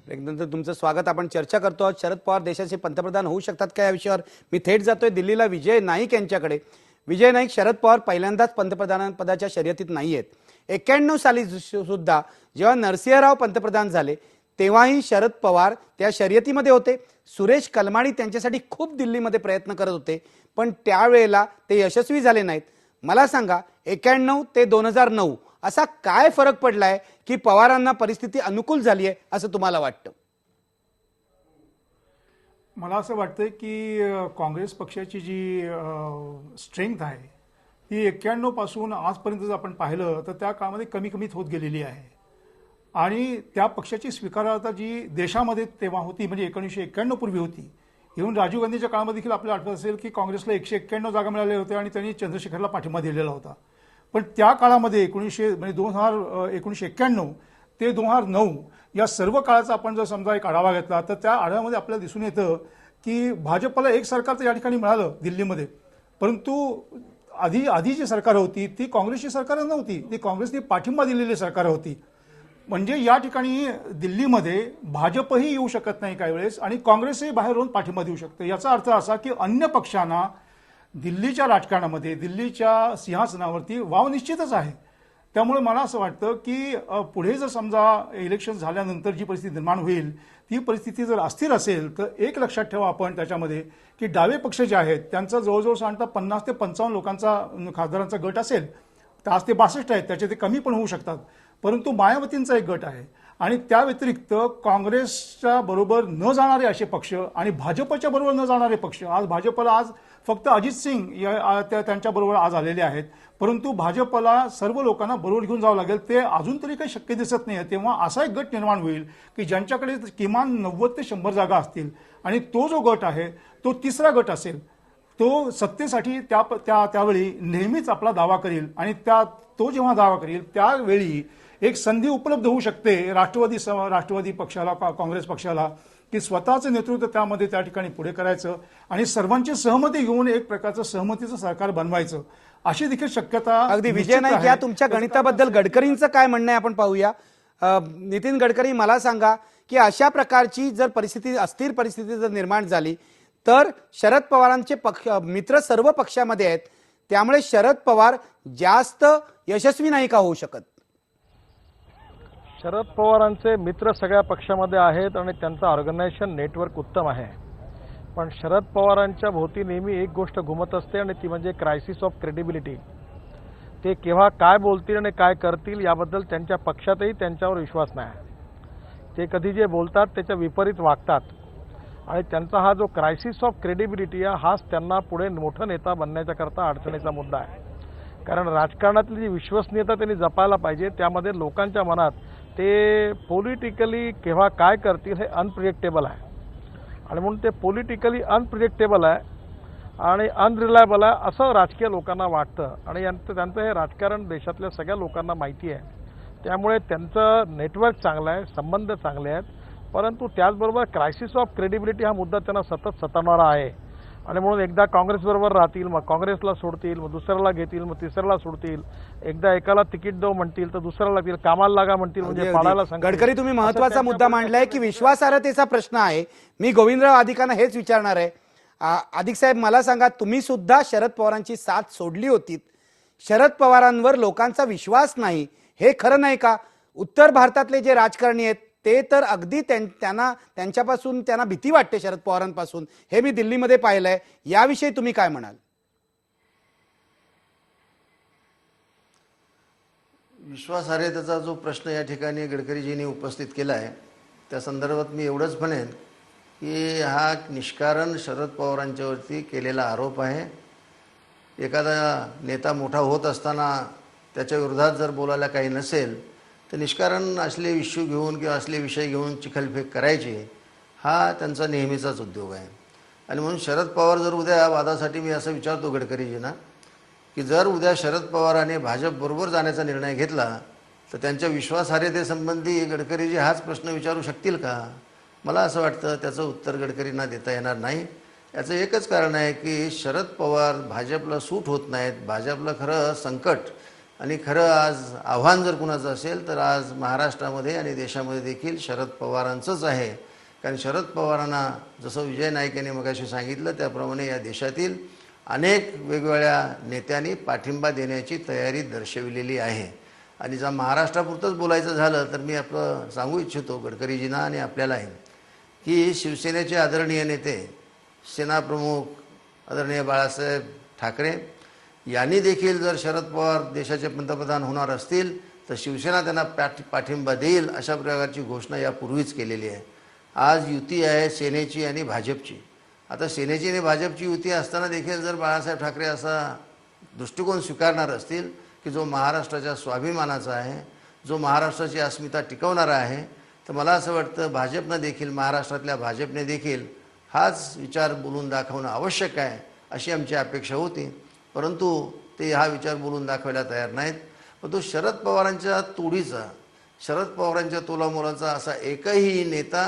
नंतर तुमचं स्वागत। आपण चर्चा करतो आहोत शरद पवार देशाचे पंतप्रधान होऊ शकतात का या विषयावर। मी थेट जातोय दिल्लीला विजय नाईक यांच्याकडे। विजय नाईक, शरद पवार पहिल्यांदाच पंतप्रधान पदाच्या शर्यतीत नाही आहेत। 91 साली सुद्धा जेव्हा नरसिंहराव पंतप्रधान झाले तेव्हाही शरद पवार त्या शर्यतीमध्ये होते। सुरेश कलमाडी त्यांच्यासाठी खूप दिल्लीमध्ये प्रयत्न करत होते, पण त्यावेळेला ते यशस्वी झाले नाहीत। मला सांगा 91 ते 2009 असा काय फरक पडलाय की पवारांना परिस्थिती अनुकूल झाली आहे असं तुम्हाला वाटतं? मला असं वाटतं की काँग्रेस पक्षाची जी स्ट्रेंथ आहे ती 91 पासून आजपर्यंत जर आपण पाहिलं तर त्या काळामध्ये कमी कमीत होत गेलेली आहे आणि त्या पक्षाची स्वीकारार्हता जी देशामध्ये तेव्हा होती म्हणजे 1991 पूर्वी होती। इव्हन राजीव गांधीच्या काळामध्ये देखील आपल्याला आठवत असेल की काँग्रेसला 191 जागा मिळाल्या होत्या आणि त्यांनी चंद्रशेखरला पाठिंबा दिलेला होता। पण त्या काळामध्ये 1991 ते 2009 या सर्व काळाचा आपण जर समजा एक आढावा घेतला तर त्या आढाव्यामध्ये आपल्याला दिसून येतं की भाजपला एक सरकार तर या ठिकाणी मिळालं दिल्लीमध्ये, परंतु आधी जी सरकार होती ती काँग्रेसची सरकार नव्हती, ती काँग्रेसने पाठिंबा दिलेली सरकार होती। म्हणजे या ठिकाणी दिल्लीमध्ये भाजपही येऊ शकत नाही काही वेळेस आणि काँग्रेसही बाहेर येऊन पाठिंबा देऊ शकते। याचा अर्थ असा की अन्य पक्षांना दिल्लीच्या राजकारणामध्ये दिल्लीच्या सिंहासनावरती वाव निश्चितच आहे। त्यामुळे मला असं वाटतं की पुढे जर समजा इलेक्शन झाल्यानंतर जी परिस्थिती निर्माण होईल ती परिस्थिती जर अस्थिर असेल तर एक लक्षात ठेवा आपण त्याच्यामध्ये की डावे पक्ष जे आहेत त्यांचा जवळजवळ साधारणतः 50 ते 55 लोकांचा खासदारांचा गट असेल, 5 ते 62 आहेत, त्याचे ते कमी पण होऊ शकतात, परंतु मायावतींचा एक गट आहे आणि त्या व्यतिरिक्त काँग्रेसच्या बरोबर न जाणारे असे पक्ष आणि भाजपच्या बरोबर न जाणारे पक्ष, आज भाजपला आज फक्त अजित सिंग त्यांच्या बरोबर आज आलेले आहेत, परंतु भाजपला सर्व लोकांना बरोबर घेऊन जावं लागेल, ते अजून तरी काही शक्य दिसत नाही। तेव्हा असा एक गट निर्माण होईल की ज्यांच्याकडे किमान 90 ते 100 जागा असतील आणि तो जो गट आहे तो तिसरा गट असेल, तो सत्तेसाठी त्यावेळी नेहमीच आपला दावा करेल आणि तो जेव्हा दावा करेल त्यावेळी एक संधी उपलब्ध होऊ शकते राष्ट्रवादी पक्षाला, काँग्रेस पक्षाला, की स्वतःचं नेतृत्व त्यामध्ये त्या ठिकाणी पुढे करायचं आणि सर्वांची सहमती घेऊन एक प्रकारचं सहमतीचं सरकार बनवायचं, अशी देखील शक्यता अगदी। विजय नाईक, या तुमच्या गणिताबद्दल गडकरींचं काय म्हणणं आहे आपण पाहूया। नितीन गडकरी, मला सांगा की अशा प्रकारची जर परिस्थिती, अस्थिर परिस्थिती जर निर्माण झाली तर शरद पवारांचे मित्र सर्व पक्षामध्ये आहेत, त्यामुळे शरद पवार जास्त यशस्वी नाही का होऊ शकत? शरद पवारांचे मित्र सगळ्या पक्षामध्ये आहेत आणि त्यांचं ऑर्गनायझेशन नेटवर्क उत्तम आहे, पण शरद पवारांच्या भोवती नेहमी एक गोष्ट घुमत असते आणि ती म्हणजे क्रायसिस ऑफ क्रेडिबिलिटी। ते केव्हा काय बोलतील आणि काय करतील याबद्दल त्यांच्या पक्षातही त्यांच्यावर विश्वास नाही। ते कधी जे बोलतात त्याच्या विपरीत वागतात आणि त्यांचा हा जो क्रायसिस ऑफ क्रेडिबिलिटी आहे हाच त्यांना पुढे मोठा नेता बनण्याच्याकरता अडचणीचा मुद्दा आहे। कारण राजकारणातली जी विश्वसनीयता त्यांनी जपायला पाहिजे, त्यामध्ये लोकांच्या मनात ते पॉलिटिकली केव्हा काय करतील हे अनप्रिडिक्टेबल आहे आणि म्हणून ते पॉलिटिकली अनप्रिडिक्टेबल आहे आणि अनरिलायबल आहे असं राजकीय लोकांना वाटतं आणि त्यांचं हे राजकारण देशातल्या सगळ्या लोकांना माहिती आहे। त्यामुळे त्यांचं नेटवर्क चांगलं आहे, संबंध चांगले आहेत, परंतु त्याचबरोबर क्रायसिस ऑफ क्रेडिबिलिटी हा मुद्दा त्यांना सतत सतावणारा आहे आणि म्हणून एकदा काँग्रेसबरोबर राहतील, मग काँग्रेसला सोडतील, मग दुसऱ्याला घेतील, मग तिसऱ्याला सोडतील, एकदा एकाला तिकीट देऊ म्हणतील तर दुसऱ्याला लागतील, कामाला लागा म्हणतील म्हणजे पाडायला सांगतील। गडकरी, तुम्ही महत्त्वाचा मुद्दा मांडलाय की विश्वासार्हतेचा प्रश्न आहे। मी गोविंदराव अधिकांना हेच विचारणार आहे। अधिक साहेब, मला सांगा, तुम्ही सुद्धा शरद पवारांची साथ सोडली होती, शरद पवारांवर लोकांचा विश्वास नाही, हे खरं नाही का? उत्तर भारतातले जे राजकारणी आहेत ते तर अगदी त्यांच्यापासून त्यांना भीती वाटते शरद पवारांपासून, हे मी दिल्लीमध्ये पाहिलंय। याविषयी तुम्ही काय म्हणाल? विश्वासार्हतेचा जो प्रश्न या ठिकाणी गडकरीजींनी उपस्थित केला आहे त्या संदर्भात मी एवढंच म्हणेन की हा निष्कारण शरद पवारांच्यावरती केलेला आरोप आहे। एखादा नेता मोठा होत असताना त्याच्या विरोधात जर बोलायला काही नसेल तर निष्कारण असले इश्यू घेऊन किंवा असले विषय घेऊन चिखलफेक करायची, हा त्यांचा नेहमीचाच उद्योग आहे। आणि म्हणून शरद पवार जर उद्या वादासाठी, मी असं विचारतो गडकरीजींना की जर उद्या शरद पवारांनी भाजपबरोबर जाण्याचा निर्णय घेतला तर त्यांच्या विश्वासार्हतेसंबंधी गडकरीजी हाच प्रश्न विचारू शकतील का? मला असं वाटतं त्याचं उत्तर गडकरींना देता येणार नाही। याचं एकच कारण आहे की शरद पवार भाजपला सूट होत नाहीत। भाजपला खरं संकट आणि खरं आज आव्हान जर कुणाचं असेल तर आज महाराष्ट्रामध्ये आणि देशामध्ये देखील शरद पवारांचंच आहे. कारण शरद पवारांना जसं विजय नाईक यांनी मगाशी सांगितलं त्याप्रमाणे या देशातील अनेक वेगवेगळ्या नेत्यांनी पाठिंबा देण्याची तयारी दर्शविलेली आहे. आणि जर महाराष्ट्रापुरतंच बोलायचं झालं तर मी आपलं सांगू इच्छितो गडकरीजींना आणि आपल्यालाही की शिवसेनेचे आदरणीय नेते सेनाप्रमुख आदरणीय बाळासाहेब ठाकरे यांनी देखील जर शरद पवार देशाचे पंतप्रधान होणार असतील तर शिवसेना त्यांना पाठिंबा देईल अशा प्रकारची घोषणा यापूर्वीच केलेली आहे. आज युती आहे सेनेची आणि भाजपची. आता सेनेची आणि भाजपची युती असताना देखील जर बाळासाहेब ठाकरे असा दृष्टिकोन स्वीकारणार असतील की जो महाराष्ट्राच्या स्वाभिमानाचा आहे, जो महाराष्ट्राची अस्मिता टिकवणारा आहे, तर मला असं वाटतं भाजपनं देखील महाराष्ट्रातल्या भाजपने देखील हाच विचार बोलून दाखवणं आवश्यक आहे अशी आमची अपेक्षा होती. परंतु ते हा विचार बोलून दाखवायला तयार नाहीत. परंतु शरद पवारांच्या तोडीचा, शरद पवारांच्या तोलामोलाचा असा एकही नेता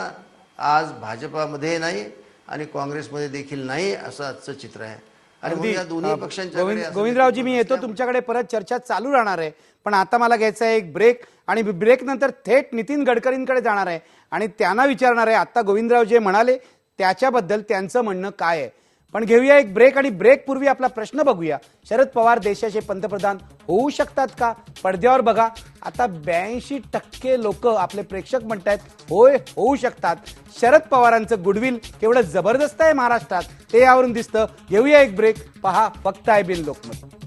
आज भाजपामध्ये नाही आणि काँग्रेसमध्ये देखील नाही असं आजचं चित्र आहे. आणि म्हणून या दोन्ही पक्षांच्या गोविंदरावजी मी येतो तुमच्याकडे, परत चर्चा चालू राहणार आहे. पण आता मला घ्यायचं आहे एक ब्रेक आणि ब्रेक नंतर थेट नितीन गडकरींकडे जाणार आहे आणि त्यांना विचारणार आहे आता गोविंदराव जे म्हणाले त्याच्याबद्दल त्यांचं म्हणणं काय आहे. पण घेऊया एक ब्रेक आणि ब्रेक पूर्वी आपला प्रश्न बघूया. शरद पवार देशाचे पंतप्रधान होऊ शकतात का? पडद्यावर बघा आता 82% लोक आपले प्रेक्षक म्हणतायत होय होऊ शकतात. शरद पवारांचं गुडविल केवढं जबरदस्त आहे महाराष्ट्रात ते यावरून दिसतं. घेऊया एक ब्रेक, पहा फक्त आहे बिन लोकमत.